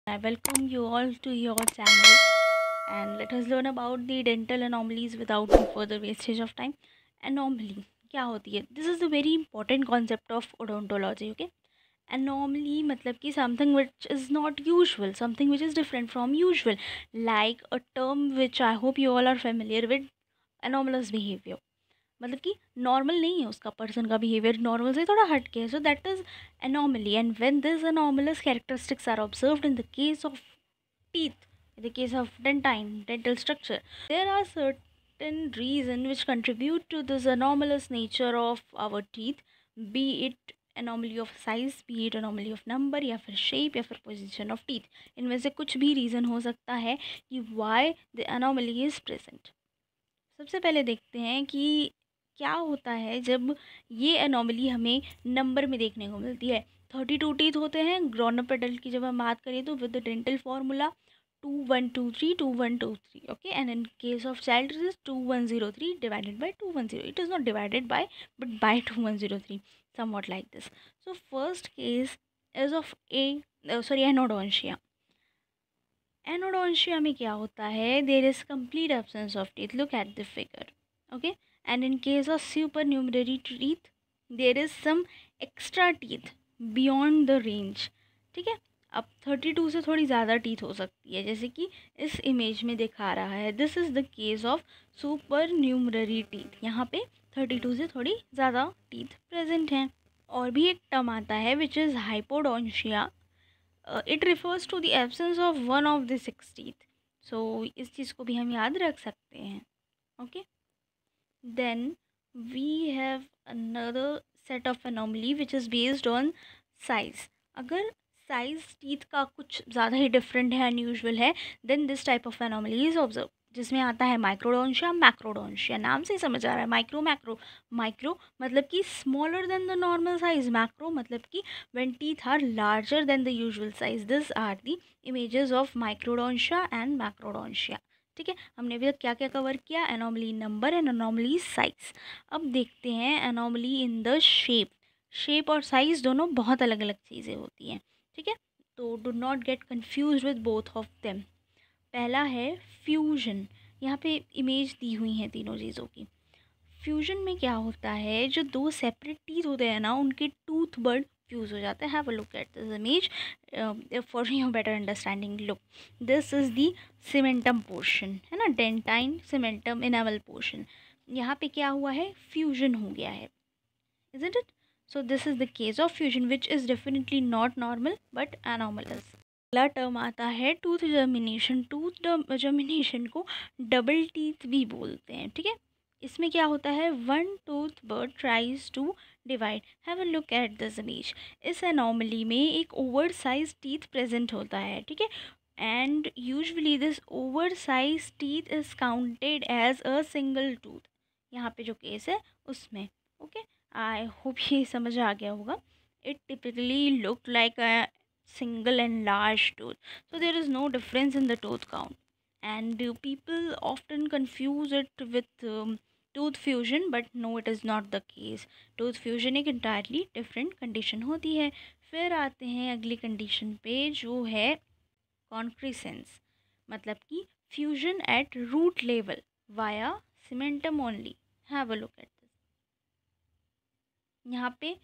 I welcome you all to your channel and let us learn about the dental anomalies without any further wastage of time. Anomaly क्या होती है? This is the very important concept of odontology. Okay, anomaly मतलब कि something which is not usual, something which is different from usual, like a term which I hope you all are familiar with, anomalous behavior. मतलब कि normal नहीं है उसका person का behaviour, normal से थोड़ा हट के है, so that is anomaly. And when this anomalous characteristics are observed in the case of teeth, in the case of dental structure, there are certain reasons which contribute to this anomalous nature of our teeth, be it anomaly of size, be it anomaly of number, या फिर shape, या फिर position of teeth. इनमें से कुछ भी reason हो सकता है कि why the anomaly is present. सबसे पहले देखते हैं कि क्या होता है जब ये एनॉमली हमें नंबर में देखने को मिलती है. 32 टीथ होते हैं ग्रोन अप एडल्ट की. जब हम बात करें तो with the dental formula 2123 2123. Okay, and in case of child it is 2103 divided by 210. It is not divided by but by 2103, somewhat like this. So first case is of anodontia. Anodontia में क्या होता है? There is complete absence of teeth. Look at the figure. Okay, and in case of supernumerary teeth there is some extra teeth beyond the range. ठीक है, अब 32 से थोड़ी ज़्यादा टीथ हो सकती है, जैसे कि इस इमेज में दिखा रहा है. This is the case of supernumerary teeth. यहाँ पे 32 से थोड़ी ज़्यादा टीथ प्रेजेंट हैं. और भी एक टर्म आता है which is hypodontia. It refers to the absence of one of the 6 teeth. So इस चीज़ को भी हम याद रख सकते हैं. Okay, then we have another set of anomaly which is based on size. अगर साइज टीथ का कुछ ज़्यादा ही डिफरेंट है, अनयूजुअल है, then this type of anomaly is observe, जिसमें आता है माइक्रोडोंशिया, मैक्रोडोंशिया. नाम से ही समझ आ रहा है, माइक्रो मैक्रो. माइक्रो मतलब कि smaller than the normal size, macro मतलब कि when teeth are larger than the usual size. This are the images of microdontia and macrodontia. ठीक है, हमने अभी तक क्या क्या कवर किया? Anomaly number and anomaly size. अब देखते हैं anomaly in the shape. Shape और साइज दोनों बहुत अलग अलग चीज़ें होती हैं. ठीक है, तो do not get confuse with both of them. पहला है फ्यूजन. यहाँ पे इमेज दी हुई हैं तीनों चीज़ों की. फ्यूजन में क्या होता है? जो दो सेपरेट टीथ होते हैं ना, उनके टूथ बर्ड फ्यूज़ हो जाते हैं. Have a look at this image for your better understanding. Look, this is the cementum portion, है ना, डेंटाइन सीमेंटम इनेमल पोर्शन. यहाँ पे क्या हुआ है? फ्यूजन हो गया है, isn't it? So this is the case of fusion, which is definitely not normal but anomalous. अगला टर्म आता है टूथ जर्मिनेशन. टूथ जर्मिनेशन को डबल टीथ भी बोलते हैं. ठीक है, इसमें क्या होता है? One tooth bud tries to divide. Have a look at this image. इस एनॉमली में एक ओवर साइज टीथ प्रेजेंट होता है. ठीक है, and usually this over size teeth is counted as a single tooth. यहाँ पे जो केस है उसमें. ओके, आई होप ये समझ आ गया होगा. It typically look like a single and large tooth, so there is no difference in the tooth count, and people often confuse it with tooth fusion, but no, it is not the case. Tooth fusion एक entirely different condition होती है. फिर आते हैं अगली condition पे जो है कॉन्क्रीसेंस, मतलब कि fusion at root level via cementum only. Have a look at this. यहाँ पे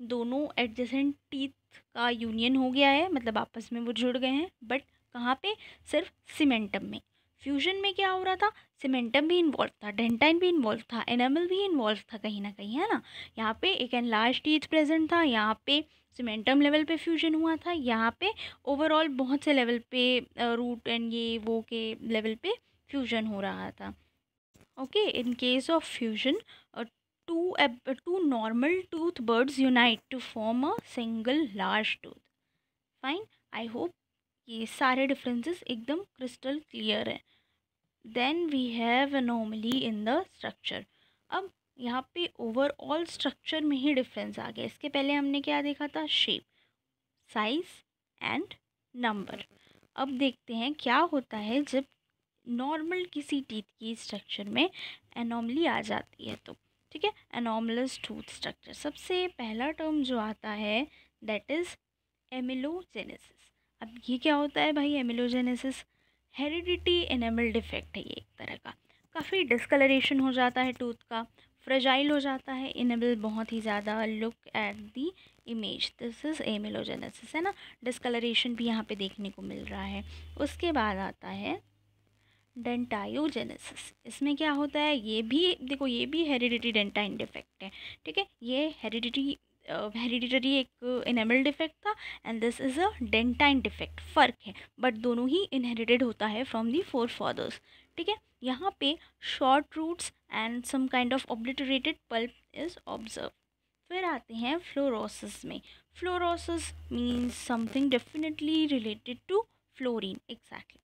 दोनों एडजेसेंट टीथ का यूनियन हो गया है, मतलब आपस में वो जुड़ गए हैं, बट कहाँ पे? सिर्फ सीमेंटम में. फ्यूजन में क्या हो रहा था? सीमेंटम भी इन्वॉल्व था, डेंटाइन भी इन्वॉल्व था, एनामल भी इन्वॉल्व था कहीं ना कहीं, है ना. यहाँ पे एक एनलार्ज टीथ प्रेजेंट था, यहाँ पे सीमेंटम लेवल पे फ्यूजन हुआ था, यहाँ पे ओवरऑल बहुत से लेवल पे रूट एंड ये वो के लेवल पे फ्यूजन हो रहा था. Okay, in case of fusion two normal tooth birds unite to form a single large tooth. Fine, I hope ये सारे डिफरेंसेस एकदम क्रिस्टल क्लियर है. Then we have anomaly in the structure. अब यहाँ पे ओवरऑल स्ट्रक्चर में ही difference आ गया. इसके पहले हमने क्या देखा था? Shape, size and number. अब देखते हैं क्या होता है जब नॉर्मल किसी टीथ की स्ट्रक्चर में एनोमली आ जाती है. तो ठीक है, एनोमलस टूथ स्ट्रक्चर. सबसे पहला टर्म जो आता है दैट इज़ एमिलोजेनेसिस. अब ये क्या होता है भाई, एमिलोजेनेसिस हेरिडिटी एनेमल डिफेक्ट है ये एक तरह का। काफ़ी डिस्कलरेशन हो जाता है टूथ का, फ्रेजाइल हो जाता है इनेबल बहुत ही ज़्यादा। Look at the image, this is amelogenesis, है ना। डिस्कलरेशन भी यहाँ पे देखने को मिल रहा है। उसके बाद आता है डेंटायोजेनेसिस। इसमें क्या होता है, ये भी देखो, ये भी हेरिडिटी डेंटाइन डिफेक्ट है, ठीक है। ये हेरिडिटरी एक इनेमल डिफेक्ट था, and this is a dentine defect. फ़र्क है, बट दोनों ही इनहेरिटेड होता है फ्रॉम दी फोर फादर्स, ठीक है। यहाँ पे short roots and some kind of obliterated pulp is observe. फिर आते हैं फ्लोरोसिस में। Fluorosis means something definitely related to fluorine, exactly.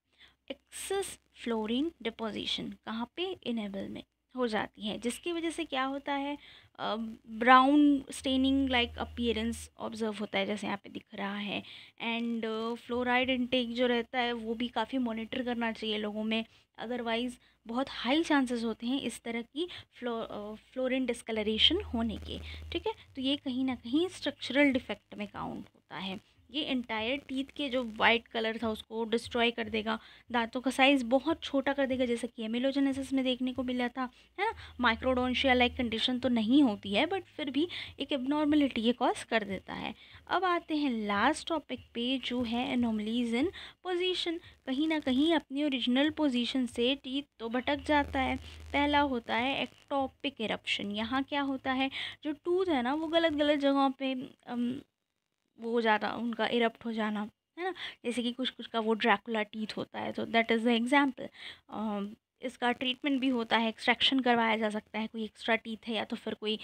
Excess fluorine deposition कहाँ पे, इनेबल में हो जाती है, जिसकी वजह से क्या होता है, brown staining like appearance observe होता है, जैसे यहाँ पे दिख रहा है। एंड फ्लोराइड इनटेक जो रहता है वो भी काफ़ी मॉनिटर करना चाहिए लोगों में, अदरवाइज़ बहुत हाई चांसेस होते हैं इस तरह की फ्लोरिन डिस्कलरेशन होने के, ठीक है। तो ये कहीं ना कहीं स्ट्रक्चरल डिफेक्ट में काउंट होता है। ये एंटायर टीथ के जो वाइट कलर था उसको डिस्ट्रॉय कर देगा, दांतों का साइज़ बहुत छोटा कर देगा, जैसे कि एमिलोजेनेसिस में देखने को मिला था, है ना। माइक्रोडोंशिया लाइक कंडीशन तो नहीं होती है, बट फिर भी एक एबनॉर्मलिटी ये कॉज कर देता है। अब आते हैं लास्ट टॉपिक पे, जो है एनोमलीज इन पोजीशन। कहीं ना कहीं अपनी ओरिजिनल पोजीशन से टीथ तो भटक जाता है। पहला होता है एक्टोपिक इरप्शन। यहाँ क्या होता है, जो टूथ है ना वो गलत गलत जगहों पे वो हो जाता, उनका इरप्ट हो जाना, है ना। जैसे कि कुछ कुछ का वो ड्रैकुला टीथ होता है, तो दैट इज़ द एग्जाम्पल। इसका ट्रीटमेंट भी होता है, एक्सट्रैक्शन करवाया जा सकता है। कोई एक्स्ट्रा टीथ है या तो फिर कोई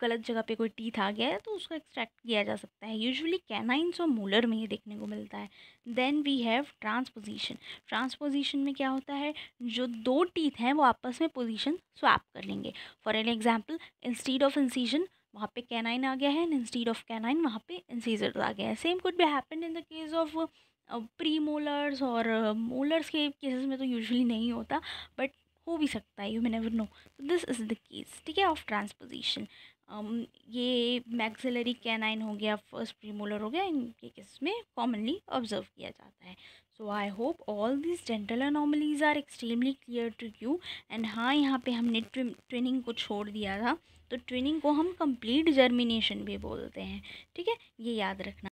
गलत जगह पे कोई टीथ आ गया है तो उसको एक्सट्रैक्ट किया जा सकता है। यूजुअली कैनाइन्स और मोलर में ये देखने को मिलता है। Then we have transposition. Transposition में क्या होता है, जो दो टीथ हैं वो आपस में पोजिशन स्वैप कर लेंगे। For an example, instead of incision वहाँ पे कैनाइन आ गया है, एंड इंस्टीड ऑफ कैनाइन वहाँ पे इंसीजर आ गया है। Same could be happen in the case of pre molars, और मोलर्स के केसेस में तो यूजुअली नहीं होता, बट हो भी सकता है, you may never know. This is the case, ठीक है, ऑफ ट्रांसपोजिशन। ये मैक्सिलरी कैनाइन हो गया, फर्स्ट प्रीमोलर हो गया, इनके केस में कॉमनली ऑब्जर्व किया जाता है। So I hope all this dental anomalies are extremely clear to you. And हाँ, यहाँ पे हमने ट्विनिंग को छोड़ दिया था, तो ट्विनिंग को हम कंप्लीट जर्मिनेशन भी बोलते हैं, ठीक है, ये याद रखना।